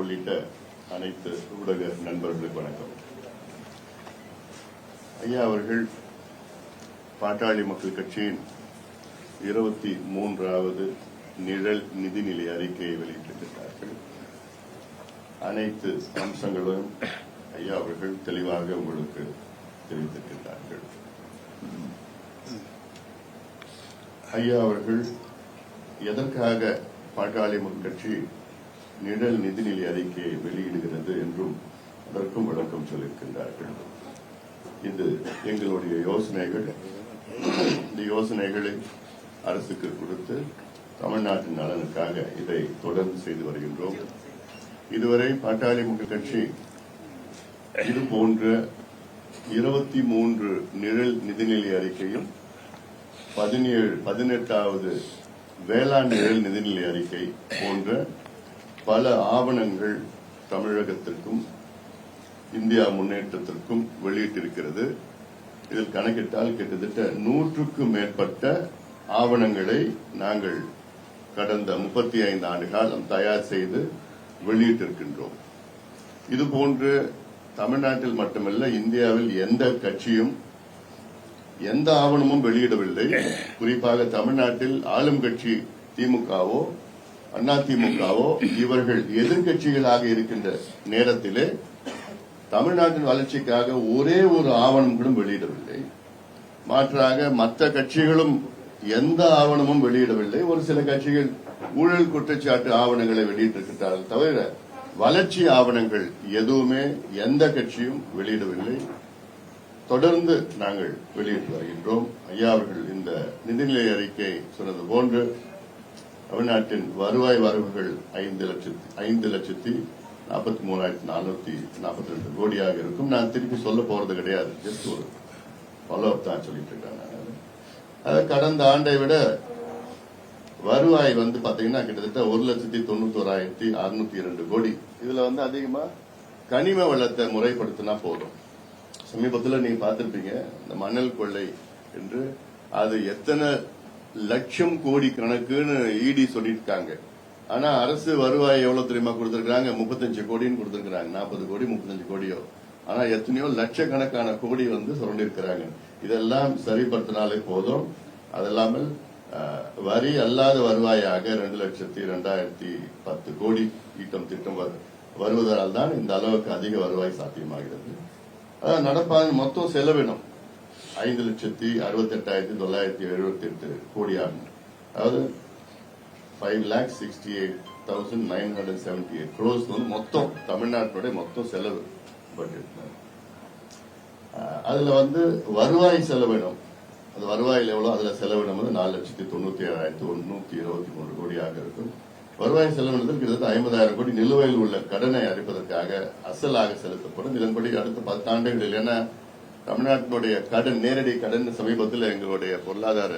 உள்ளிட்ட அனைத்து ஊடக நண்பர்களுக்கு வணக்கம். ஐயா அவர்கள் பாட்டாளி மக்கள் கட்சியின் 23வது நிழல் நிதிநிலை அறிக்கையை வெளியிட்டிருக்கிறார்கள். அனைத்து அம்சங்களும் ஐயா அவர்கள் தெளிவாக உங்களுக்கு தெரிவித்திருக்கிறார்கள். ஐயா அவர்கள் எதற்காக பாட்டாளி மக்கள் கட்சி நிழல் நிதிநிலை அறிக்கையை வெளியிடுகிறது என்றும் அதற்கும் விளக்கம் சொல்லியிருக்கின்றார்கள். இது எங்களுடைய யோசனைகள். இந்த யோசனைகளை அரசுக்கு கொடுத்து தமிழ்நாட்டின் நலனுக்காக இதை தொடர்ந்து செய்து வருகின்றோம். இதுவரை பாட்டாளி மக்கள் கட்சி இது போன்ற 23 நிழல் நிதிநிலை அறிக்கையும் 18வது வேளாண் நிழல் நிதிநிலை அறிக்கை போன்ற பல ஆவணங்கள் தமிழகத்திற்கும் இந்தியா முன்னேற்றத்திற்கும் வெளியிட்டிருக்கிறது. இதில் கணக்கிட்டால் கிட்டத்தட்ட 100க்கும் மேற்பட்ட ஆவணங்களை நாங்கள் கடந்த 35 ஆண்டு காலம் தயார் செய்து வெளியிட்டிருக்கின்றோம். இதுபோன்று தமிழ்நாட்டில் மட்டுமல்ல, இந்தியாவில் எந்த கட்சியும் எந்த ஆவணமும் வெளியிடவில்லை. குறிப்பாக தமிழ்நாட்டில் ஆளும் கட்சி திமுகவோ அதிமுகவோ இவர்கள் எதிர்கட்சிகளாக இருக்கின்ற நேரத்திலே தமிழ்நாட்டின் வளர்ச்சிக்காக ஒரே ஒரு ஆவணங்களும் வெளியிடவில்லை. மாற்றாக மற்ற கட்சிகளும் எந்த ஆவணமும் வெளியிடவில்லை. ஒரு சில கட்சிகள் ஊழல் குற்றச்சாட்டு ஆவணங்களை வெளியிட்டிருக்கிறார்கள் தவிர வளர்ச்சி ஆவணங்கள் எதுவுமே எந்த கட்சியும் வெளியிடவில்லை. தொடர்ந்து நாங்கள் வெளியிட்டு வருகின்றோம். ஐயா அவர்கள் இந்த நிதிநிலை அறிக்கை சொன்னது போன்று தமிழ்நாட்டின் வருவாய் வரவுகள் 5,43,442 கோடியாக இருக்கும். நான் திருப்பி சொல்ல போறது கிடையாது, ஜஸ்ட் ஒரு ஃபாலோ அப் தான் சொல்லிட்டு இருக்கேன். கடந்த ஆண்டை விட வருவாய் பாத்தீங்கன்னா கிட்டத்தட்ட 1,91,602 கோடி. இதுல அதிகமா கனிம வளத்தை முறைப்படுத்தினா போதும். சமீபத்தில் நீங்க பார்த்திருப்பீங்க இந்த மணல் கொள்ளை என்று, அது எத்தனை லட்சம் கோடி கணக்குன்னு இடி சொல்லிருக்காங்க. ஆனா அரசு வருவாய் எவ்வளவு தெரியுமா கொடுத்திருக்காங்க? 35 கோடின்னு கொடுத்திருக்காங்க. 40 கோடி 35 கோடியோ, ஆனா எத்தனையோ லட்சக்கணக்கான கோடி சுரண்டி இருக்கிறாங்க. இதெல்லாம் சரிப்படுத்தினாலே போதும். அதல்லாமல் வரி அல்லாத வருவாயாக 2,02,010 கோடி ஈட்டம் திட்டம் வருவதால் தான் இந்த அளவுக்கு அதிக வருவாய் சாத்தியமாகிறது. அதான் நடப்பாத மொத்தம் செலவினம் 5,68,978 கோடி ஆகும். அதாவது 5,68,978 crores மொத்தம் தமிழ்நாட்டுடைய மொத்தம் செலவு பட்ஜெட். அதுல வருவாய் செலவினம், அது வருவாயில் எவ்வளவு, அதுல செலவினம் 4,97,123 கோடியாக இருக்கும். வருவாய் செலவினத்தில் கிட்டத்தட்ட 50,000 கோடி நிலுவையில் உள்ள கடனை அடைப்பதற்காக அசலாக செலுத்தப்படும். இதன்படி அடுத்த 10 ஆண்டுகளில், ஏன்னா தமிழ்நாட்டினுடைய கடன், நேரடி கடன் சமீபத்தில் எங்களுடைய பொருளாதார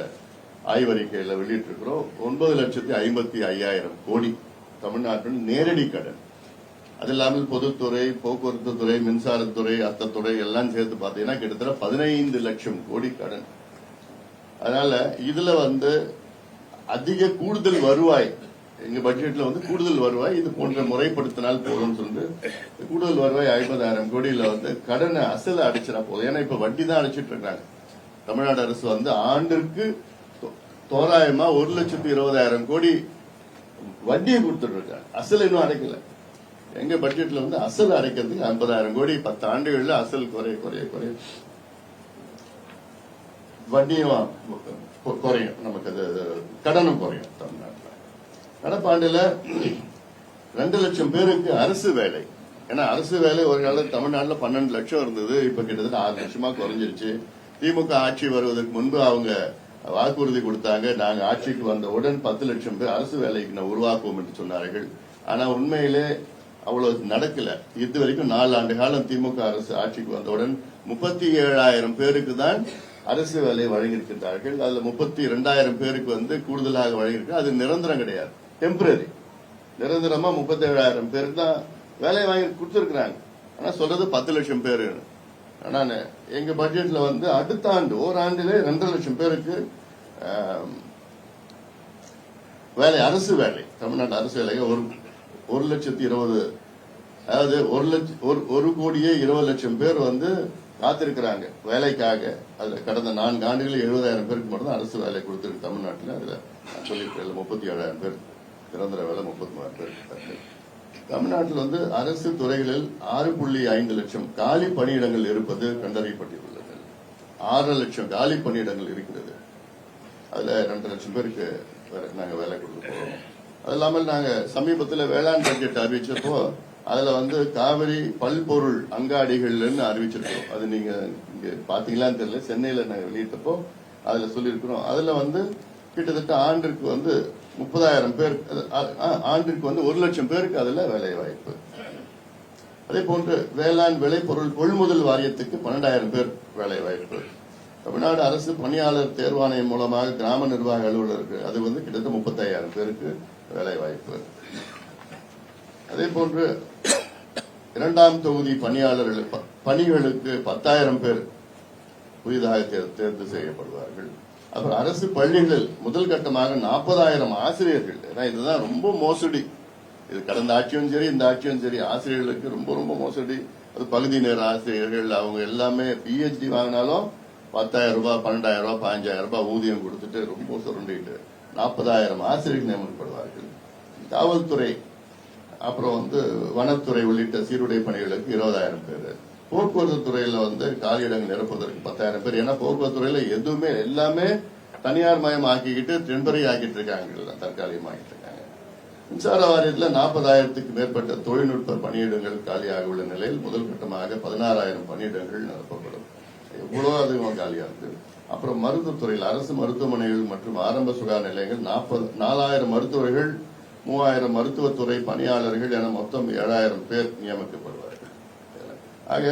ஆய்வறிக்கையில வெளியிட்டிருக்கிறோம். 9,55,000 கோடி தமிழ்நாட்டின் நேரடி கடன். அது இல்லாமல் பொதுத்துறை, போக்குவரத்து துறை, மின்சாரத்துறை, அத்தத்துறை எல்லாம் சேர்த்து பார்த்தீங்கன்னா கிட்டத்தட்ட 15 லட்சம் கோடி கடன். அதனால இதுல அதிக கூடுதல் வருவாய் எங்க பட்ஜெட்ல கூடுதல் வருவாய் இது போன்ற முறைப்படுத்தினால் போதும் சொல்லிட்டு கூடுதல் வருவாய் 50,000 கோடியில கடனை அசல அடிச்சிடா போதும். ஏன்னா இப்ப வட்டி தான் அடிச்சிட்டு இருக்காங்க. தமிழ்நாடு அரசு ஆண்டிற்கு தோராயமா 1,20,000 கோடி வட்டியை கொடுத்துட்டு இருக்காங்க. அசல் இன்னும் அடைக்கல. எங்க பட்ஜெட்ல அசல் அடைக்கிறதுக்கு 50,000 கோடி 10 ஆண்டுகள்ல அசல் குறைய வட்டியும் குறையும், நமக்கு அது கடனும் குறையும். தமிழ்நாட்டில் நடப்பாண்டுல 2 லட்சம் பேருக்கு அரசு வேலை. ஏன்னா அரசு வேலை ஒரு காலத்தில் தமிழ்நாட்டில் 12 லட்சம் இருந்தது. இப்ப கிட்டத்தட்ட 6 லட்சமா குறைஞ்சிருச்சு. திமுக ஆட்சி வருவதற்கு முன்பு அவங்க வாக்குறுதி கொடுத்தாங்க, நாங்க ஆட்சிக்கு வந்தவுடன் 10 லட்சம் பேர் அரசு வேலைக்கு உருவாக்குவோம் என்று சொன்னார்கள். ஆனா உண்மையிலே அவ்வளவு நடக்கல. இது வரைக்கும் 4 ஆண்டு காலம் திமுக அரசு ஆட்சிக்கு வந்தவுடன் 37,000 பேருக்கு தான் அரசு வேலையை வழங்கியிருக்கிறார்கள். அதுல 32,000 பேருக்கு கூடுதலாக வழங்கியிருக்கு. அது நிரந்தரம் கிடையாது, டெம்பரரி. நிரந்தரமா 37,000 பேருக்கு தான் வேலையை வாங்கி கொடுத்திருக்கிறாங்க. ஆனா சொல்றது 10 லட்சம் பேரு. ஆனா எங்க பட்ஜெட்ல அடுத்த ஆண்டு ஓராண்டிலே 2 லட்சம் பேருக்கு வேலை, அரசு வேலை, தமிழ்நாட்டு அரசு வேலையை 1,20,000 அதாவது 1,20,00,000 பேர் வந்து காத்திருக்கிறாங்க வேலைக்காக. அதுல கடந்த 4 ஆண்டுகளில் 70,000 பேருக்கு மட்டும் தான் அரசு வேலை கொடுத்திருக்கு தமிழ்நாட்டில். அதுல நான் சொல்லியிருக்கேன் 37,000 பேர், நிரந்தர வேலை 33,000 பேர். தமிழ்நாட்டில் வந்து அரசு துறைகளில் 6.5 லட்சம் காலி பணியிடங்கள் இருப்பது கண்டறியப்பட்டுள்ளது. 6 லட்சம் காலி பணியிடங்கள் இருக்கிறது. அதுல 2 லட்சம் பேருக்கு நாங்க வேலை கொடுக்க போறோம். அது இல்லாமல் நாங்க சமீபத்தில் வேளாண் பட்ஜெட் அறிவிச்சப்போ அதுல வந்து காவிரி பல்பொருள் அங்காடிகள்னு அறிவிச்சிருக்கோம். அது நீங்க இங்க பாத்தீங்களான்னு தெரியல, சென்னையில நாங்க வெளியிட்டப்போ அதுல சொல்லியிருக்கிறோம். அதுல வந்து கிட்டத்தட்ட ஆண்டிற்கு வந்து 30,000 பேர், ஆண்டிற்கு வந்து 1 லட்சம் பேருக்கு அதுல வேலை வாய்ப்பு. அதே போன்று வேளாண் விளைபொருள் கொள்முதல் வாரியத்துக்கு 12,000 பேர் வேலை வாய்ப்பு. தமிழ்நாடு அரசு பணியாளர் தேர்வாணையம் மூலமாக கிராம நிர்வாக அலுவலருக்கு அது வந்து கிட்டத்தட்ட 35,000 பேருக்கு வேலை வாய்ப்பு. அதே போன்று 2ஆம் தொகுதி பணிகளுக்கு 10,000 பேர் புதிதாக தேர்வு செய்யப்படுவார்கள். அப்புறம் அரசு பள்ளிகளில் முதல் கட்டமாக 40,000 ஆசிரியர்கள். ஏன்னா இதுதான் ரொம்ப மோசடி. இது கடந்த ஆட்சியும் சரி இந்த ஆட்சியும் சரி ஆசிரியர்களுக்கு ரொம்ப ரொம்ப மோசடி. அது பகுதி நேர ஆசிரியர்கள், அவங்க எல்லாமே PhD வாங்கினாலும் 10,000 ரூபாய், 12,000 ரூபாய், 15,000 ரூபாய் ஊதியம் கொடுத்துட்டு ரொம்ப சுரண்டிட்டு 40,000 ஆசிரியர்கள் நியமிக்கப்படுவார்கள். காவல்துறை, அப்புறம் வந்து வனத்துறை உள்ளிட்ட சீருடை பணிகளுக்கு 20,000 பேர். போக்குவரத்து துறையில வந்து காலியிடங்கள் நிரப்புவதற்கு 10,000 பேர். ஏன்னா போக்குவரத்து துறையில எதுவுமே எல்லாமே தனியார் மயம் ஆக்கிக்கிட்டு டெம்பரரி ஆக்கிட்டு இருக்காங்க, தற்காலிகமாக்கிட்டு இருக்காங்க. மின்சார வாரியத்தில் 40,000க்கு மேற்பட்ட தொழில்நுட்ப பணியிடங்கள் காலியாக உள்ள நிலையில் முதல் கட்டமாக 16,000 பணியிடங்கள் நிரப்பப்படும். எவ்வளவு அதிகமாக காலியா இருக்கு. அப்புறம் மருத்துவத்துறையில் அரசு மருத்துவமனைகள் மற்றும் ஆரம்ப சுகாதார நிலையங்கள் 4,000 மருத்துவர்கள், 3,000 மருத்துவத்துறை பணியாளர்கள் என மொத்தம் 7,000 பேர் நியமிக்கப்படுவார்கள். ஆக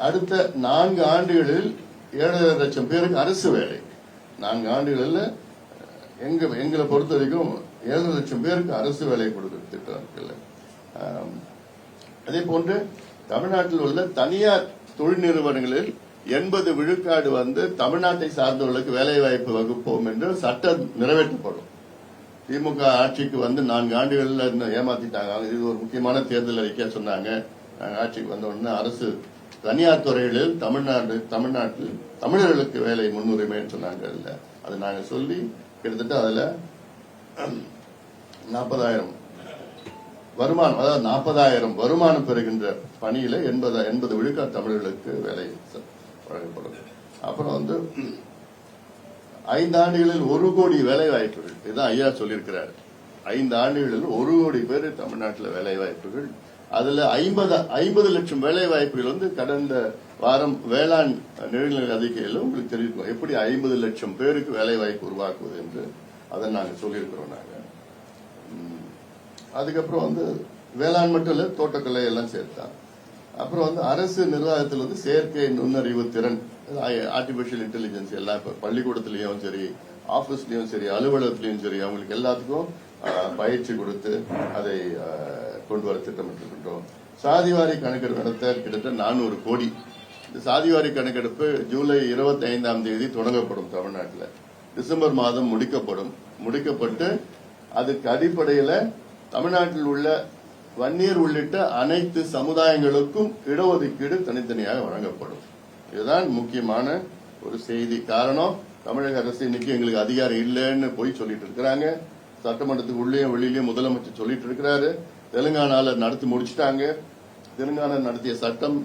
அடுத்த 4 ஆண்டுகளில் 7,500 லட்சம் பேருக்கு அரசு வேலை. 4 ஆண்டுகளில் எங்களை பொறுத்த வரைக்கும் 7,500 லட்சம் பேருக்கு அரசு வேலை கொடுக்கிற திட்டம் இருக்குல்ல. அதே போன்று தமிழ்நாட்டில் உள்ள தனியார் தொழில் நிறுவனங்களில் 80 விழுக்காடு வந்து தமிழ்நாட்டை சார்ந்தவர்களுக்கு வேலை வாய்ப்பு வகுப்போம் என்று சட்டம் நிறைவேற்றப்படும். திமுக ஆட்சிக்கு வந்து 4 ஆண்டுகள்ல ஏமாத்திட்டாங்க. இது ஒரு முக்கியமான தேர்தல் அறிக்கையா சொன்னாங்க. நாங்கள் ஆட்சிக்கு வந்த உடனே அரசு தனியார் துறைகளில் தமிழ்நாட்டில் தமிழர்களுக்கு வேலை முன்னுரிமை சொன்னாங்க. அது நாங்கள் சொல்லி கிட்டத்தட்ட அதுல 40,000 வருமானம், அதாவது 40,000 வருமானம் பெறுகின்ற பணியில 80 விழுக்காடு தமிழர்களுக்கு வேலை வழங்கப்படும். அப்புறம் வந்து 5 ஆண்டுகளில் 1 கோடி வேலை வாய்ப்புகள். இதுதான் ஐயா சொல்லியிருக்கிறார். 5 ஆண்டுகளில் 1 கோடி பேர் தமிழ்நாட்டில் வேலை வாய்ப்புகள். அதுல 50 லட்சம் வேலை வாய்ப்புகள் வந்து கடந்த வாரம் வேளாண் நிலைநிலை அறிக்கையில் உங்களுக்கு தெரிவிக்கும் எப்படி 50 லட்சம் பேருக்கு வேலை வாய்ப்பு உருவாக்குவது என்று அதை நாங்க சொல்லியிருக்கிறோம். நாங்க அதுக்கப்புறம் வந்து வேளாண் மட்டும் இல்ல, தோட்டக்கலை எல்லாம் சேர்த்தான். அப்புறம் வந்து அரசு நிர்வாகத்தில் வந்து செயற்கை நுண்ணறிவு திறன், ஆர்டிபிஷியல் இன்டெலிஜென்ஸ் எல்லாம் இப்ப பள்ளிக்கூடத்திலயும் சரி, ஆபீஸ்லயும் சரி, அலுவலகத்திலயும் சரி அவங்களுக்கு எல்லாத்துக்கும் பயிற்சி கொடுத்து அதை கொண்டு வர திட்டமிட்டிருக்கின்றோம். சாதிவாரி கணக்கெடுப்பு நடத்த கிட்டத்தட்ட 400 கோடி. இந்த சாதிவாரி கணக்கெடுப்பு ஜூலை 25ஆம் தேதி தொடங்கப்படும். தமிழ்நாட்டில் டிசம்பர் மாதம் முடிக்கப்பட்டு அதுக்கு அடிப்படையில் தமிழ்நாட்டில் உள்ள வன்னியர் உள்ளிட்ட அனைத்து சமுதாயங்களுக்கும் இடஒதுக்கீடு தனித்தனியாக வழங்கப்படும். இதுதான் முக்கியமான ஒரு செய்தி. காரணம், தமிழக அரசு இன்னைக்கு எங்களுக்கு அதிகாரம் இல்லைன்னு போய் சொல்லிட்டு இருக்கிறாங்க. சட்டமன்றத்துக்கு உள்ளேயும் வெளியிலயும் முதலமைச்சர் சொல்லிட்டு இருக்கிறாரு. தெலுங்கானால நடத்தி முடிச்சுட்டாங்க. தெலுங்கானா நடத்திய சட்டம்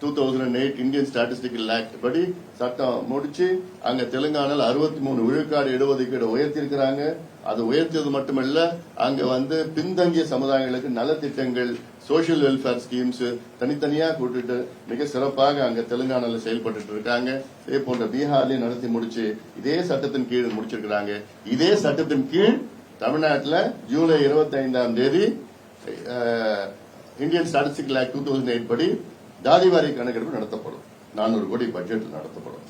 2008 இந்தியன் ஸ்டாட்டிஸ்டிக்கல் ஆக்ட் படி சட்டம் முடிச்சு அங்க தெலுங்கானால 63 விழுக்காடு இடஒதுக்கீடு உயர்த்திருக்கிறாங்க. அது உயர்த்தியது மட்டுமல்ல, அங்க வந்து பின்தங்கிய சமுதாயங்களுக்கு நலத்திட்டங்கள், சோசியல் வெல்ஃபேர் ஸ்கீம்ஸ் தனித்தனியா கூட்டிட்டு மிக சிறப்பாக அங்க தெலுங்கானால செயல்பட்டு இருக்காங்க. இதே போன்ற பீகார்லயும் நடத்தி முடிச்சு இதே சட்டத்தின் கீழ் முடிச்சிருக்கிறாங்க. இதே சட்டத்தின் கீழ் தமிழ்நாட்டில் ஜூலை 25ஆம் தேதி இந்தியன் ஸ்டாட்டிஸ்டிக்கல் ஆக்ட் 2008 படி ஜாதிவாரி கணக்கெடுப்பு நடத்தப்படும். 400 கோடி பட்ஜெட்டில் நடத்தப்படும்.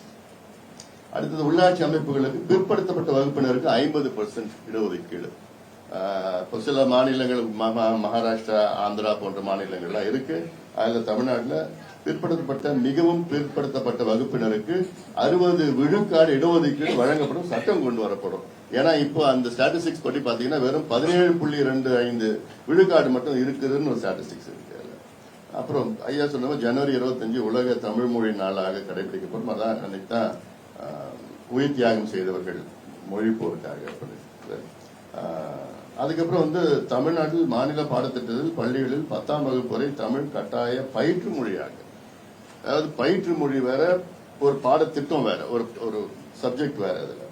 அடுத்தது உள்ளாட்சி அமைப்புகளுக்கு பிற்படுத்தப்பட்ட வகுப்பினருக்கு 50% இடஒதுக்கீடு. சில மாநிலங்கள் மகாராஷ்டிரா, ஆந்திரா போன்ற மாநிலங்கள்லாம் இருக்கு. அதுல தமிழ்நாட்டில் பிற்படுத்தப்பட்ட மிகவும் பிற்படுத்தப்பட்ட வகுப்பினருக்கு 60 விழுக்காடு இடஒதுக்கீடு வழங்கப்படும் சட்டம் கொண்டு வரப்படும். ஏன்னா இப்போ அந்த ஸ்டாட்டிஸ்டிக்ஸ் படி பாத்தீங்கன்னா வெறும் 17.25 விழுக்காடு மட்டும் இருக்குதுன்னு ஒரு ஸ்டாட்டிஸ்டிக்ஸ் இருக்கு. அப்புறம் ஐயா சொன்ன ஜனவரி 25 உலக தமிழ் மொழி நாளாக கடைபிடிக்கப்படும். அதான் அன்னைக்கு தான் உயிர் தியாகம் செய்தவர்கள் மொழி போருக்காக. அதுக்கப்புறம் தமிழ்நாட்டில் மாநில பாடத்திட்டத்தில் பள்ளிகளில் 10ஆம் வகுப்பு வரை தமிழ் கட்டாய பயிற்று மொழியாக, அதாவது பயிற்று மொழி வேற, ஒரு பாடத்திட்டம் வேற, ஒரு சப்ஜெக்ட் வேற, அதுல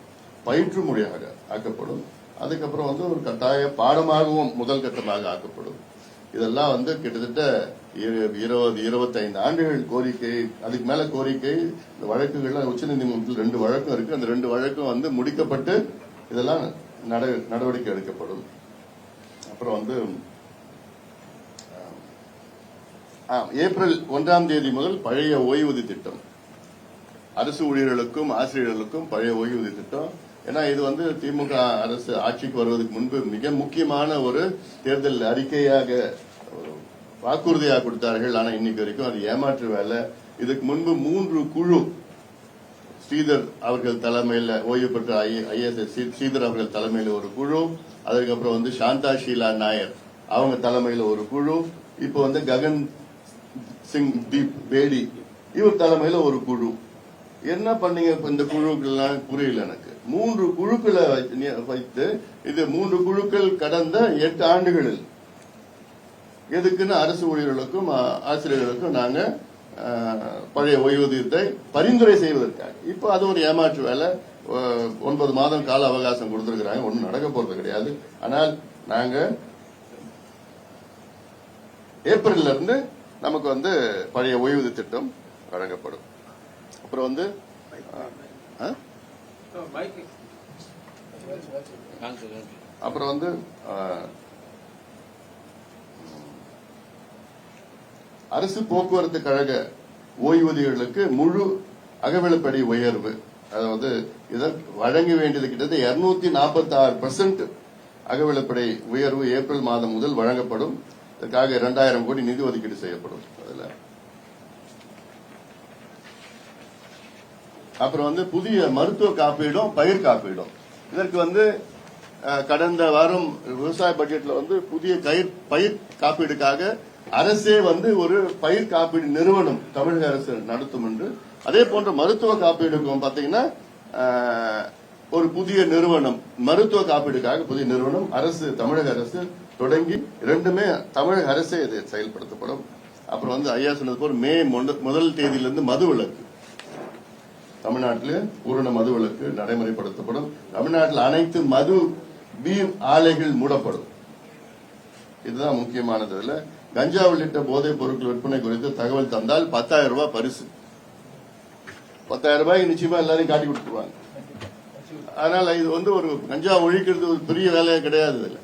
பயிற்று மொழியாக ஆக்கப்படும். அதுக்கப்புறம் ஒரு கட்டாய பாடமாகவும் முதல் கட்டமாக ஆக்கப்படும். இதெல்லாம் கிட்டத்தட்ட 20-25 ஆண்டுகள் கோரிக்கை, அதுக்கு மேல கோரிக்கை. இந்த வழக்குகள்லாம் உச்சநீதிமன்றத்தில் 2 வழக்கம் இருக்கு. அந்த 2 வழக்கம் முடிக்கப்பட்டு இதெல்லாம் நடவடிக்கை எடுக்கப்படும். அப்புறம் ஏப்ரல் 1ஆம் தேதி முதல் பழைய ஓய்வூதிய திட்டம், அரசு ஊழியர்களுக்கும் ஆசிரியர்களுக்கும் பழைய ஓய்வூதிய திட்டம். ஏன்னா இது திமுக அரசு ஆட்சிக்கு வருவதற்கு முன்பு மிக முக்கியமான ஒரு தேர்தல் அறிக்கையாக, வாக்குறுதியாக கொடுத்தார்கள். ஆனா இன்னைக்கு வரைக்கும் அது ஏமாற்று வேலை. இதுக்கு முன்பு 3 குழு, ஸ்ரீதர் அவர்கள் தலைமையில், ஓய்வு பெற்ற ஐஏஎஸ் ஸ்ரீதர் அவர்கள் தலைமையில் ஒரு குழு, அதுக்கப்புறம் சாந்தா ஷீலா நாயர் அவங்க தலைமையில் ஒரு குழு, இப்போ ககன் சிங் தீப் பேடி இவர் தலைமையில் ஒரு குழு. என்ன பண்ணீங்க இந்த குழுக்கள்லாம் புரியல எனக்கு. 3 குழுக்களை வைத்து இது 3 குழுக்கள் கடந்த 8 ஆண்டுகளில் எதுக்குன்னு அரசு ஊழியர்களுக்கும் ஆசிரியர்களுக்கும் நாங்க பழைய ஓய்வூதியத்தை பரிந்துரை செய்வதற்காக. இப்போ அது ஒரு ஏமாற்று வேலை. 9 மாதம் கால அவகாசம் கொடுத்திருக்கிறாங்க. ஒன்னும் நடக்க போறது கிடையாது. ஆனால் நாங்க ஏப்ரல்ல இருந்து நமக்கு பழைய ஓய்வூதிய திட்டம் வழங்கப்படும். அப்புறம் அப்புறம் அரசு போக்குவரத்து கழக ஓய்வூதியர்களுக்கு முழு அகவிலைப்படி உயர்வு, அதாவது இதை வழங்க வேண்டியது கிட்டத்தட்ட 246% அகவிலைப்படி உயர்வு ஏப்ரல் மாதம் முதல் வழங்கப்படும். இதற்காக 2000 கோடி நிதி ஒதுக்கீடு செய்யப்படும். அதுல அப்புறம் புதிய மருத்துவ காப்பீடும் பயிர் காப்பீடும். இதற்கு கடந்த வாரம் விவசாய பட்ஜெட்ல புதிய பயிர் காப்பீடுக்காக அரசே ஒரு பயிர் காப்பீடு நிறுவனம் தமிழக அரசு நடத்தும் என்று, அதே போன்ற மருத்துவ காப்பீடுக்கும் பாத்தீங்கன்னா ஒரு புதிய நிறுவனம், மருத்துவ காப்பீடுக்காக புதிய நிறுவனம் அரசு, தமிழக அரசு தொடங்கி 2மே தமிழக அரசே இது செயல்படுத்தப்படும். அப்புறம் ஐயா சொன்னது போல மே 1 தேதியிலிருந்து மது விலக்கு, தமிழ்நாட்டில் பூரண மது விலக்கு நடைமுறைப்படுத்தப்படும். தமிழ்நாட்டில் அனைத்து மது பீர் ஆலைகள் மூடப்படும். இதுதான் முக்கியமானது. இதுல கஞ்சா உள்ளிட்ட போதைப் பொருட்கள் விற்பனை குறித்து தகவல் தந்தால் 10,000 ரூபாய் பரிசு. 10,000 ரூபாய்க்கு நிச்சயமா எல்லாரையும் காட்டி கொடுத்துருவாங்க. அதனால இது ஒரு கஞ்சா ஒழிக்கிறது ஒரு பெரிய வேலையே கிடையாது. இதுல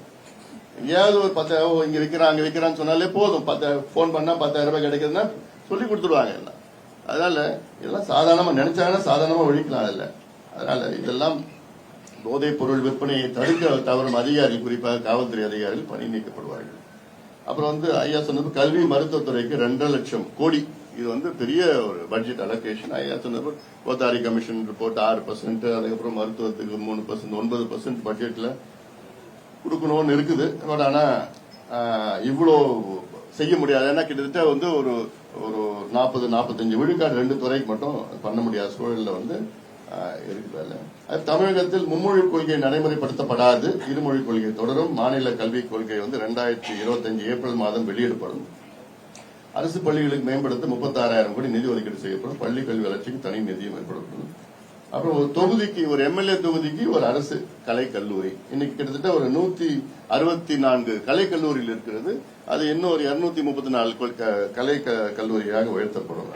எங்கேயாவது ஒரு 10,000 இங்க விற்கிறான் அங்க விற்கிறான்னு சொன்னாலே போதும். போன் பண்ணா 10,000 ரூபாய் கிடைக்குதுன்னா சொல்லி கொடுத்துருவாங்க எல்லாம். அதனால இதெல்லாம் சாதாரணமா நினைச்சாங்கன்னா சாதாரணமா ஒழிக்கலாம் இல்ல. அதனால இதெல்லாம் போதைப் பொருள் விற்பனையை தடுக்க தவறும் அதிகாரிகள், குறிப்பாக காவல்துறை அதிகாரிகள் பணி நீக்கப்படுவார்கள். அப்புறம் ஐயா சொன்னது கல்வி மருத்துவத்துறைக்கு 2.5 லட்சம் கோடி. இது பெரிய ஒரு பட்ஜெட் அலோகேஷன். ஐயா சொன்னது கோத்தாரி கமிஷன் ரிப்போர்ட் 6%, அதுக்கப்புறம் மருத்துவத்துக்கு 3%, 9% பட்ஜெட்ல கொடுக்கணும்னு இருக்குது. பட் ஆனா இவ்வளோ செய்ய முடியாது. ஏன்னா கிட்டத்தட்ட ஒரு 40-45 விழுக்காடு 2 துறைக்கு மட்டும் பண்ண முடியாத சூழல்ல இருக்கிறாங்க. தமிழகத்தில் மும்மொழி கொள்கை நடைமுறைப்படுத்தப்படாது, இருமொழி கொள்கை தொடரும். மாநில கல்விக் கொள்கை 2025 ஏப்ரல் மாதம் வெளியிடப்படும். அரசு பள்ளிகளுக்கு மேம்படுத்த 36,000 கோடி நிதி ஒதுக்கீடு செய்யப்படும். பள்ளி கல்வி வளர்ச்சிக்கு தனி நிதியம் ஏற்படுத்தப்படும். அப்புறம் ஒரு தொகுதிக்கு, ஒரு எம்எல்ஏ தொகுதிக்கு ஒரு அரசு கலை கல்லூரி. இன்னைக்கு கிட்டத்தட்ட ஒரு 164 கலை கல்லூரியில் இருக்கிறது. அது இன்னும் ஒரு 234 கலை கல்லூரியாக உயர்த்தப்படும்.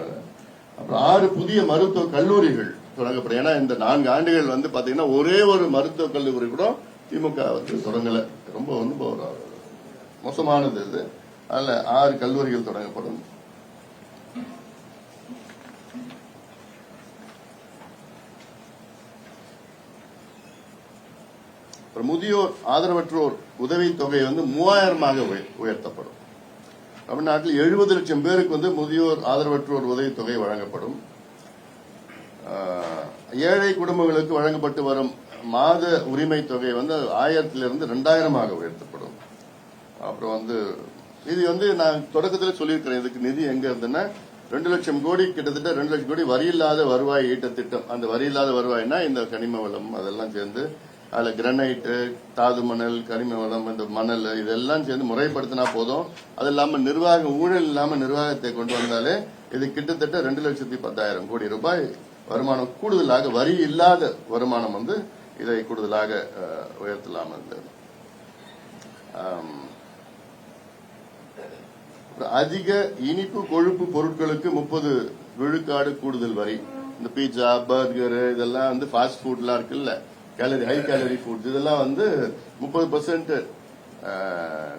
அப்புறம் 6 புதிய மருத்துவ கல்லூரிகள் தொடங்கப்படும். ஏன்னா இந்த 4 ஆண்டுகள் பாத்தீங்கன்னா ஒரே ஒரு மருத்துவ கல்லூரி கூட திமுக தொடங்கல. ரொம்ப மோசமானது இது. அதுல 6 கல்லூரிகள் தொடங்கப்படும். முதியோர் ஆதரவற்றோர் உதவித்தொகை 3000 உயர்த்தப்படும். தமிழ்நாட்டில் 70 லட்சம் பேருக்கு வந்து முதியோர் ஆதரவற்றோர் உதவித்தொகை வழங்கப்படும். ஏழை குடும்பங்களுக்கு வழங்கப்பட்டு வரும் மாத உரிமை தொகை வந்து 1000 2000 உயர்த்தப்படும். அப்புறம் வந்து இது வந்து நான் தொடக்கத்தில் சொல்லியிருக்கிறேன். இதுக்கு நிதி எங்க இருந்துன்னா 2 லட்சம் கோடி, கிட்டத்தட்ட 2 லட்சம் கோடி வரி இல்லாத வருவாய் ஈட்ட திட்டம். அந்த வரி இல்லாத வருவாய்னா இந்த கனிம வளம் அதெல்லாம் சேர்ந்து அதுல கிரானைட்டு, தாது மணல், கனிம வளம், இந்த மணல் இதெல்லாம் சேர்ந்து முறைப்படுத்தினா போதும். அது இல்லாம நிர்வாக ஊழல் இல்லாம நிர்வாகத்தை கொண்டு வந்தாலே இது கிட்டத்தட்ட 2,10,000 கோடி ரூபாய் வருமானம் கூடுதலாக, வரி இல்லாத வருமானம் வந்து இதை கூடுதலாக உயர்த்தலாம். அதிக இனிப்பு கொழுப்பு பொருட்களுக்கு 30 விழுக்காடு கூடுதல் வரி. இந்த பீட்சா, பர்கர் இதெல்லாம் வந்து ஃபாஸ்ட் ஃபுட்லாம் இருக்குல்ல, கேலரி ஹை கேலரி ஃபுட்ஸ், இதெல்லாம் வந்து 30%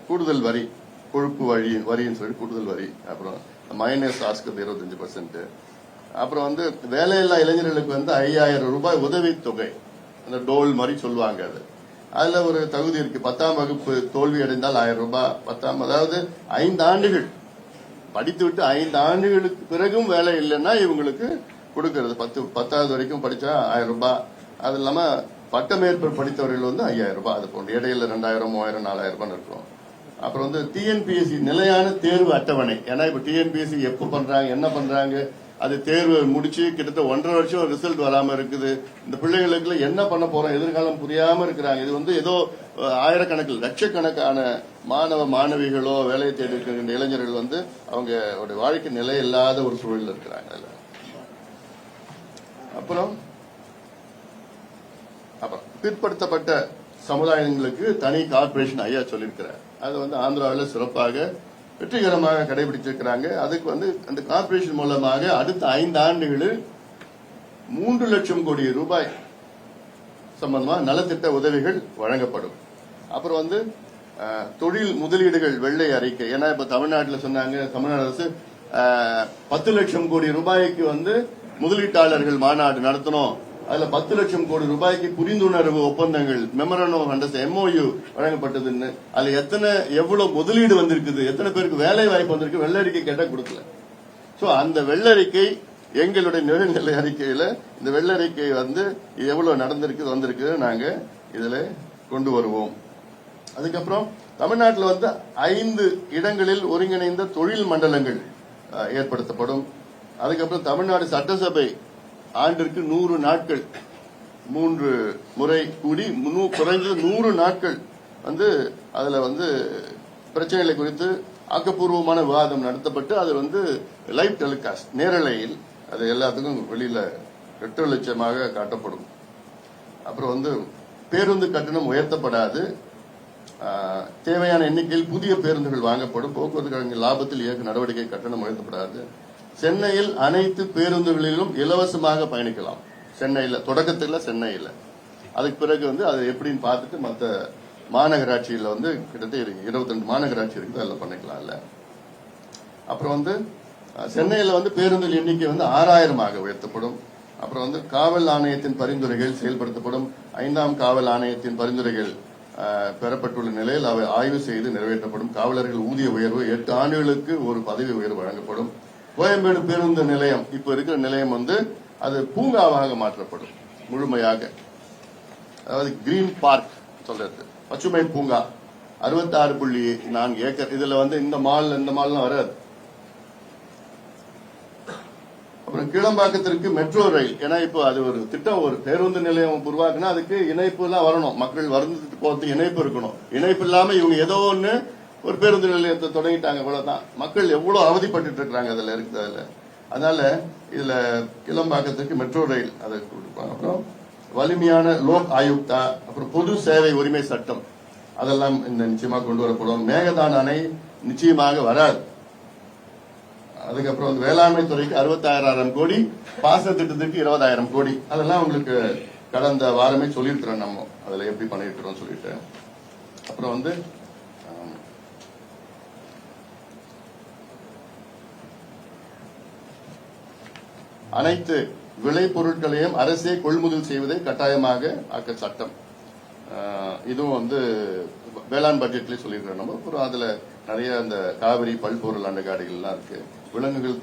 கூடுதல் வரி, கொழுப்பு வரின்னு சொல்லி கூடுதல் வரி. அப்புறம் மைனஸ் சாஸ்க்கு 25%. அப்புறம் வந்து வேலையில்லா இளைஞர்களுக்கு வந்து 5000 ரூபாய் உதவித்தொகை, அந்த டோல் மாதிரி சொல்லுவாங்க. அதுல ஒரு தகுதி இருக்கு. 10ஆம் வகுப்பு தோல்வி அடைந்தால் 1000 ரூபாய். அதாவது 5 ஆண்டுகள் படித்து விட்டு 5 ஆண்டுகளுக்கு பிறகும் வேலை இல்லைன்னா இவங்களுக்கு கொடுக்கறது. 10வது வரைக்கும் படிச்சா 1000 ரூபாய். அது இல்லாம பட்டமேற்பு படித்தவர்கள் வந்து 5000 ரூபாய். அது போன்ற இடையில 2000, 3000, 4000 ரூபாய் இருக்கும். அப்புறம் வந்து டிஎன்பிஎஸ்சி நிலையான தேர்வு அட்டவணை. ஏன்னா இப்ப டிஎன்பிஎஸ்சி எப்ப பண்றாங்க, என்ன பண்றாங்க, அது தேர்வு முடிச்சு கிட்டத்தட்ட 1.5 வருஷம் ரிசல்ட் வராம இருக்குது. இந்த பிள்ளைகளுக்கு என்ன பண்ண போறோம், எதிர்காலம் புரியாம இருக்கிறாங்க. இது வந்து ஏதோ ஆயிரக்கணக்கில் லட்சக்கணக்கான மாணவ மாணவிகளோ வேலையை தேடி இருக்கின்ற இளைஞர்கள் வந்து அவங்க வாழ்க்கை நிலை இல்லாத ஒரு சூழல் இருக்கிறாங்க. அப்புறம் பிற்படுத்தப்பட்ட சமுதாயங்களுக்கு தனி கார்பரேஷன் ஐயா சொல்லியிருக்கிறார். அது வந்து ஆந்திராவில் சிறப்பாக வெற்றிகரமாக கடைபிடிச்சிருக்கிறாங்க. அதுக்கு வந்து அந்த கார்பரேஷன் மூலமாக அடுத்த 5 ஆண்டுகளில் 3 லட்சம் கோடி ரூபாய் சம்பந்தமா நலத்திட்ட உதவிகள் வழங்கப்படும். அப்புறம் வந்து தொழில் முதலீடுகள் வெள்ளை அறிக்கை. ஏன்னா இப்ப தமிழ்நாட்டில் சொன்னாங்க, தமிழ்நாடு அரசு 10 லட்சம் கோடி ரூபாய்க்கு வந்து முதலீட்டாளர்கள் மாநாடு நடத்தணும். அதுல 10 லட்சம் கோடி ரூபாய்க்கு புரிந்துணர்வு ஒப்பந்தங்கள், மெமரண்டம் ஆஃப் அண்டர்ஸ்டாண்டிங், MOU வழங்கப்பட்டதுன்னு. அதுல எவ்வளவு முதலீடு வந்திருக்குது, எத்தனை பேருக்கு வேலை வாய்ப்பு வந்திருக்கு, வெள்ளறிக்கை கேட்டா கொடுக்கல. சோ அந்த வெள்ளறிக்கை எங்களுடைய நிதிநிலை அறிக்கையில இந்த வெள்ளறிக்கை வந்து எவ்வளவு வந்திருக்கு நாங்க இதுல கொண்டு வருவோம். அதுக்கப்புறம் தமிழ்நாட்டில் வந்து 5 இடங்களில் ஒருங்கிணைந்த தொழில் மண்டலங்கள் ஏற்படுத்தப்படும். அதுக்கப்புறம் தமிழ்நாடு சட்டசபை ஆண்டிற்கு 100 நாட்கள் 3 முறை கூடி குறைந்தது 100 நாட்கள் வந்து அதுல வந்து பிரச்சனைகளை குறித்து ஆக்கப்பூர்வமான விவாதம் நடத்தப்பட்டு அது வந்து லைவ் டெலிகாஸ்ட், நேரலையில் அது எல்லாத்துக்கும் வெளியில 8 லட்சமாக காட்டப்படும். அப்புறம் வந்து பேருந்து கட்டணம் உயர்த்தப்படாது. தேவையான எண்ணிக்கையில் புதிய பேருந்துகள் வாங்கப்படும். போக்குவரத்து கழக லாபத்தில் இயக்க நடவடிக்கை கட்டணம் உயர்த்தப்படாது. சென்னையில் அனைத்து பேருந்துகளிலும் இலவசமாக பயணிக்கலாம். சென்னையில தொடக்கத்துல சென்னையில, அதுக்கு பிறகு வந்து அது எப்படின்னு பார்த்துட்டு மற்ற மாநகராட்சியில வந்து கிட்டத்தட்ட 22 மாநகராட்சி இருக்குது, அதில் பண்ணிக்கலாம்ல. அப்புறம் வந்து சென்னையில வந்து பேருந்துகள் எண்ணிக்கை வந்து 6000 உயர்த்தப்படும். அப்புறம் வந்து காவல் ஆணையத்தின் பரிந்துரைகள் செயல்படுத்தப்படும். 5ஆம் காவல் ஆணையத்தின் பரிந்துரைகள் பெறப்பட்டுள்ள நிலையில் அவை ஆய்வு செய்து நிறைவேற்றப்படும். காவலர்கள் ஊதிய உயர்வு 8 ஆண்டுகளுக்கு ஒரு பதவி உயர்வு வழங்கப்படும். கோயம்பேடு பேருந்து நிலையம் இப்ப இருக்கிற நிலையம் வந்து அது பூங்காவாக மாற்றப்படும் முழுமையாக. அதாவது கிரீன் பார்க் சொல்றது, பசுமை பூங்கா 66.4 ஏக்கர். இதுல வந்து இந்த மால்லாம் வராது. அப்புறம் கீழம்பாக்கத்திற்கு மெட்ரோ ரயில். ஏன்னா இப்போ அது ஒரு திட்டம், ஒரு பேருந்து நிலையம் உருவாக்குனா அதுக்கு இணைப்பு எல்லாம் வரணும், மக்கள் வந்துட்டு போறதுக்கு இணைப்பு இருக்கணும். இணைப்பு இல்லாம இவங்க ஏதோ ஒண்ணு ஒரு பேருந்து நிலையத்தை தொடங்கிட்டாங்க, இவ்வளவுதான். மக்கள் எவ்வளவு அவதிப்பட்டு இருக்காங்க அதுல இருக்குது. அதனால இதுல கிளம்பாக்கத்துக்கு மெட்ரோ ரயில் அதை கொடுப்பாங்க. அப்புறம் வலிமையான லோக் ஆயுக்தா, அப்புறம் பொது சேவை உரிமை சட்டம் அதெல்லாம் இந்த நிச்சயமா கொண்டு வரப்படும். மேகதான அணை நிச்சயமாக வராது. அதுக்கப்புறம் வேளாண்மை துறைக்கு 66,000 கோடி, பாசன திட்டத்துக்கு 20,000 கோடி. அதெல்லாம் உங்களுக்கு கடந்த வாரமே சொல்லியிருக்கிறோம் நம்ம அதுல எப்படி பண்ணிருக்கிறோம் சொல்லிட்டு. அப்புறம் வந்து அனைத்து விளைபொருட்களையும் அரசே கொள்முதல் செய்வதை கட்டாயமாக ஆக்க சட்டம். இதுவும் வந்து வேளாண் பட்ஜெட்ல சொல்லியிருக்கிறோம் நம்ம. அப்புறம் அதுல நிறைய அந்த காவிரி பல்பொருள் அண்டகாடுகள்லாம் இருக்கு. விலங்குகள்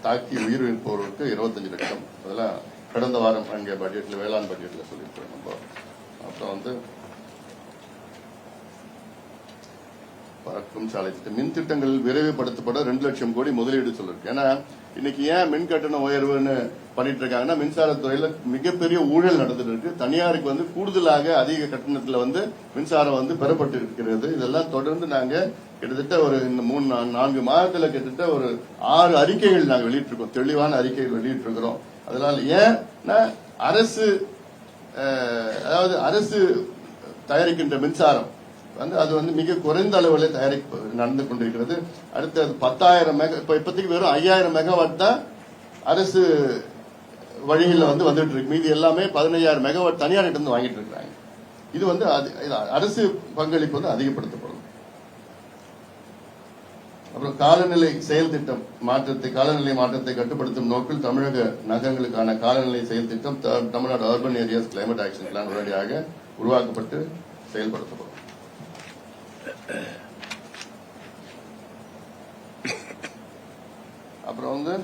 தாக்கி உயிரிழப்போருக்கு 25 லட்சம். அதெல்லாம் கடந்த வாரம் அங்கே பட்ஜெட்ல, வேளாண் பட்ஜெட்ல சொல்லியிருக்கோம் நம்ம. அப்புறம் வந்து பறக்கும் சாலை திட்டம், மின் திட்டங்கள் விரைவுபடுத்தப்பட 2 லட்சம் கோடி முதலீடு சொல்லிருக்கு. ஏன்னா இன்னைக்கு ஏன் மின் கட்டண உயர்வுன்னு பண்ணிட்டு இருக்காங்கன்னா, மின்சாரத்துறையில மிகப்பெரிய ஊழல் நடந்துட்டு இருக்கு. தனியாருக்கு வந்து கூடுதலாக அதிக கட்டணத்துல வந்து மின்சாரம் வந்து பெறப்பட்டு இருக்கிறது. இதெல்லாம் தொடர்ந்து நாங்க கிட்டத்தட்ட ஒரு இந்த 3-4 மாதத்துல கிட்டத்தட்ட ஒரு 6 அறிக்கைகள் நாங்க வெளியிட்டிருக்கோம், தெளிவான அறிக்கைகள் வெளியிட்டிருக்கிறோம். அதனால ஏன்னா அரசு தயாரிக்கின்ற மின்சாரம் வந்து அது வந்து மிக குறைந்த அளவில் தயாரிப்பு நடந்து கொண்டிருக்கிறது. அடுத்து 10,000 இப்போதைக்கு வெறும் 5,000 மெகாவாட் தான் அரசு வழிகளில் வந்துட்டு இருக்கு. மீதி எல்லாமே 15,000 மெகாவாட் தனியார் இருந்து வாங்கிட்டு இருக்காங்க. இது வந்து அரசு பங்களிப்பு வந்து அதிகப்படுத்தப்படும். அப்புறம் காலநிலை செயல் திட்டம் காலநிலை மாற்றத்தை கட்டுப்படுத்தும் நோக்கில் தமிழக நகரங்களுக்கான காலநிலை செயல் திட்டம் Tamil Nadu urban areas climate action plan உடனடியாக உருவாக்கப்பட்டு செயல்படுத்தப்படும். அப்புறம் வந்து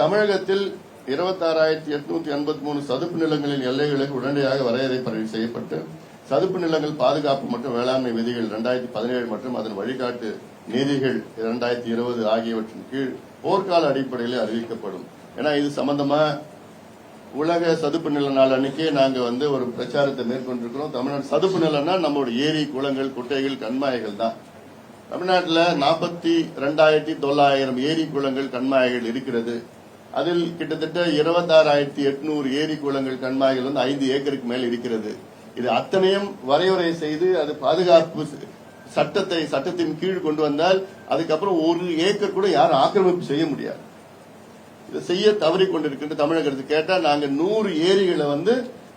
தமிழகத்தில் 26,883 சதுப்பு நிலங்களின் எல்லைகளுக்கு உடனடியாக வரையறை செய்யப்பட்டு சதுப்பு நிலங்கள் பாதுகாப்பு மற்றும் வேளாண்மை விதிகள் 2017 மற்றும் அதன் வழிகாட்டு நீதிகள் 2020 ஆகியவற்றின் கீழ் போர்க்கால அடிப்படையில் அறிவிக்கப்படும். ஏன்னா இது சம்பந்தமா உலக சதுப்பு நில நாள் அன்னைக்கே நாங்க வந்து ஒரு பிரச்சாரத்தை மேற்கொண்டிருக்கிறோம். தமிழ்நாடு சதுப்பு நிலம்னா நம்மளோட ஏரி, குளங்கள், குட்டைகள், கண்மாய்கள் தான். தமிழ்நாட்டில் 42,900 ஏரி, குளங்கள், கண்மாய்கள் இருக்கிறது. அதில் கிட்டத்தட்ட 26,800 ஏரி, குளங்கள், கண்மாய்கள் வந்து 5 ஏக்கருக்கு மேல் இருக்கிறது. இது அத்தனையும் வரையறை செய்து அது பாதுகாப்பு சட்டத்தின் கீழ் கொண்டு வந்தால் அதுக்கப்புறம் 1 ஏக்கர் கூட யாரும் ஆக்கிரமிப்பு செய்ய முடியாது. இதை செய்ய தவறி கொண்டிருக்கின்ற தமிழக அரசு கேட்டா நாங்க 100 ஏரிகளை வந்து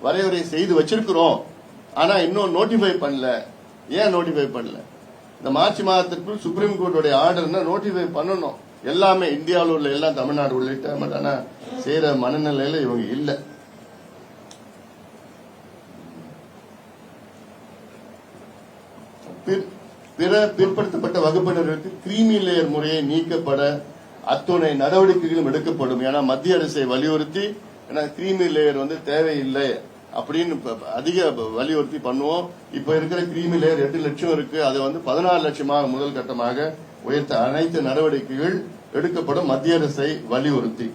வரையறை செய்து வச்சிருக்கிறோம், ஆனா இன்னும் நோட்டிஃபை பண்ணல. ஏன் நோட்டிஃபை பண்ணல? இந்த மார்ச் மாதத்திற்குள் சுப்ரீம் கோர்ட்டுடைய ஆர்டர்னா நோட்டிஃபை பண்ணணும். எல்லாமே இந்தியாவில் உள்ள எல்லாம் தமிழ்நாடு உள்ளிட்ட பட் ஆனா செய்யற மனநிலையில இவங்க இல்ல. பிற பிற்படுத்தப்பட்ட வகுப்பினருக்கு கிரீமி லேயர் முறையை நீக்கப்பட அத்துணை நடவடிக்கைகளும் எடுக்கப்படும். ஏன்னா மத்திய அரசை வலியுறுத்தி கிரீமி லேயர் வந்து தேவையில்லை அப்படின்னு அதிக வலியுறுத்தி பண்ணுவோம். இப்ப இருக்கிற கிரீமி லேயர் 8 லட்சம் இருக்கு, அதை வந்து 14 லட்சமாக முதல் கட்டமாக உயர்த்த அனைத்து நடவடிக்கைகள் எடுக்கப்படும் மத்திய அரசை வலியுறுத்தி.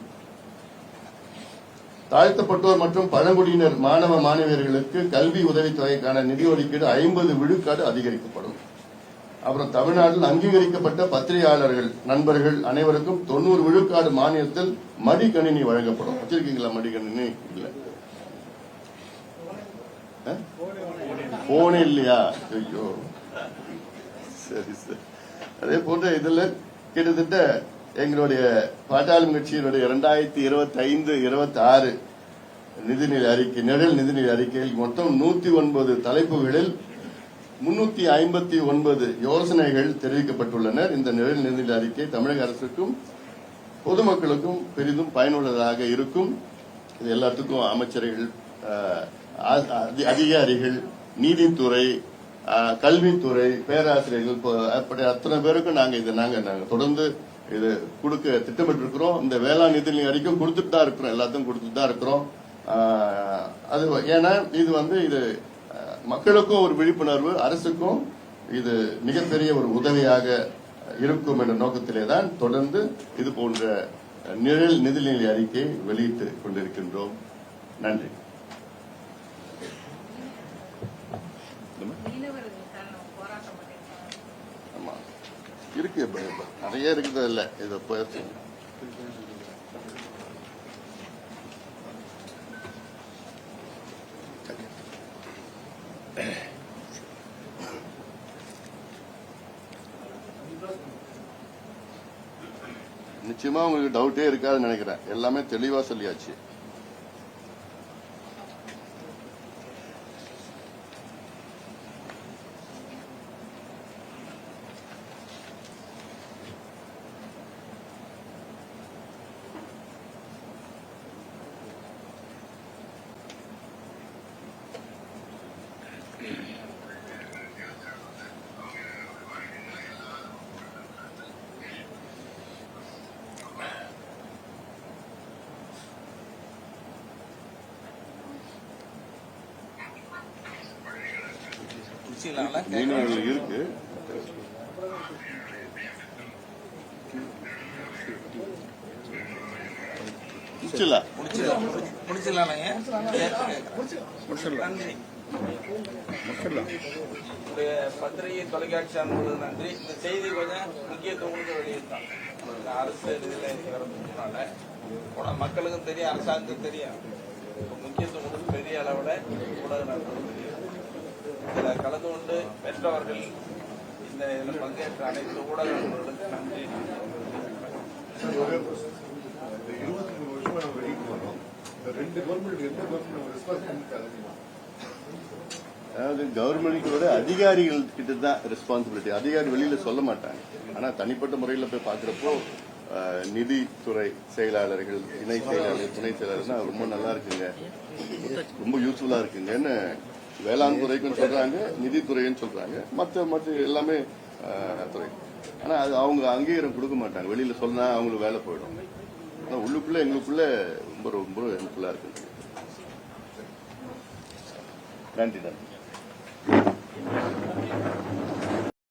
தாழ்த்தப்பட்டோர் மற்றும் பழங்குடியினர் மாணவ மாணவியர்களுக்கு கல்வி உதவித்தொகைக்கான நிதி ஒதுக்கீடு 50 விழுக்காடு அதிகரிக்கப்படும். அப்புறம் தமிழ்நாட்டில் அங்கீகரிக்கப்பட்ட பத்திரிகையாளர்கள் நண்பர்கள் அனைவருக்கும் 90 விழுக்காடு மானியத்தில் மடிக்கணினி வழங்கப்படும். வச்சிருக்கீங்களா மடிக்கணினி? இல்ல, போனே இல்லையா? ஐயோ, சரி சரி. அதே போன்ற இதுல கிட்டத்தட்ட எங்களுடைய பாட்டாளி கட்சியினுடைய 2025-26 நிதிநிலை அறிக்கை, நிழல் நிதிநிலை அறிக்கையில் மொத்தம் 109 தலைப்புகளில் 359 யோசனைகள் தெரிவிக்கப்பட்டுள்ளன. இந்த நிழல் நிதிநிலை அறிக்கை தமிழக அரசுக்கும் பொதுமக்களுக்கும் பெரிதும் பயனுள்ளதாக இருக்கும். இது எல்லாத்துக்கும் அமைச்சர்கள், அதிகாரிகள், நீதித்துறை, கல்வித்துறை, பேராசிரியர்கள் அப்படி அத்தனை பேருக்கும் நாங்க தொடர்ந்து இது கொடுக்க திட்டமிட்டு இருக்கிறோம். இந்த வேளாண் நிதிநிலை அறிக்கை கொடுத்துட்டு தான் இருக்கிறோம், எல்லாத்தையும் கொடுத்துட்டு தான் இருக்கிறோம். அது ஏன்னா இது வந்து இது மக்களுக்கும் ஒரு விழிப்புணர்வு, அரசுக்கும் இது மிகப்பெரிய ஒரு உதவியாக இருக்கும் என்ற நோக்கத்திலே தான் தொடர்ந்து இது போன்ற நிழல் நிதிநிலை அறிக்கை வெளியிட்டு கொண்டிருக்கின்றோம். நன்றி. ஆமா இருக்கு, நிறைய இருக்குது. இல்ல இது நிச்சயமா உங்களுக்கு டவுட்டே இருக்காதுன்னு நினைக்கிறேன். எல்லாமே தெளிவா சொல்லியாச்சு. மீனவர்கள் இருக்கு. பத்திரிகை தொலைக்காட்சி அனுப்புவது நன்றி. இந்த செய்தி கொஞ்சம் முக்கியத்துவம் கொடுக்க வெளியிட்டான். அரசு இதில் வரதுனால மக்களுக்கும் தெரியும், அரசாங்கத்துக்கும் தெரியும். முக்கியத்துவம் கொடுத்து பெரிய அளவில் ஊடக நடத்துவது தெரியும். இதில் கலந்து கொண்டு பெற்றவர்கள் இந்த இதில் பங்கேற்ற அனைத்து ஊடகங்களுக்கு நன்றி. 23 வருஷமா நம்ம வெளியிட்டு வரோம். இந்த 2 கவர்மெண்ட் எந்த கவர்மெண்ட் ரெஸ்பான்ஸ் பண்ணிருக்காங்க? அதாவது கவர்மெண்ட்டோட அதிகாரிகள் கிட்ட தான் ரெஸ்பான்சிபிலிட்டி. அதிகாரி வெளியில சொல்ல மாட்டாங்க. ஆனா தனிப்பட்ட முறையில் போய் பாக்குறப்போ நிதித்துறை செயலாளர்கள், இணை செயலாளர், துணை செயலாளர் ரொம்ப நல்லா இருக்குங்க, ரொம்ப யூஸ்ஃபுல்லா இருக்குங்கன்னு வேளாண் துறைக்கும் சொல்றாங்க, நிதித்துறைன்னு சொல்றாங்க, மற்ற எல்லாமே துறை. ஆனா அது அவங்க அங்கீகாரம் கொடுக்க மாட்டாங்க. வெளியில சொன்னா அவங்களுக்கு வேலை போயிடும். ஆனா உள்ளுக்குள்ள எங்களுக்குள்ள ரொம்ப ரொம்ப ஹெல்ப்ஃபுல்லா இருக்கு. நன்றி.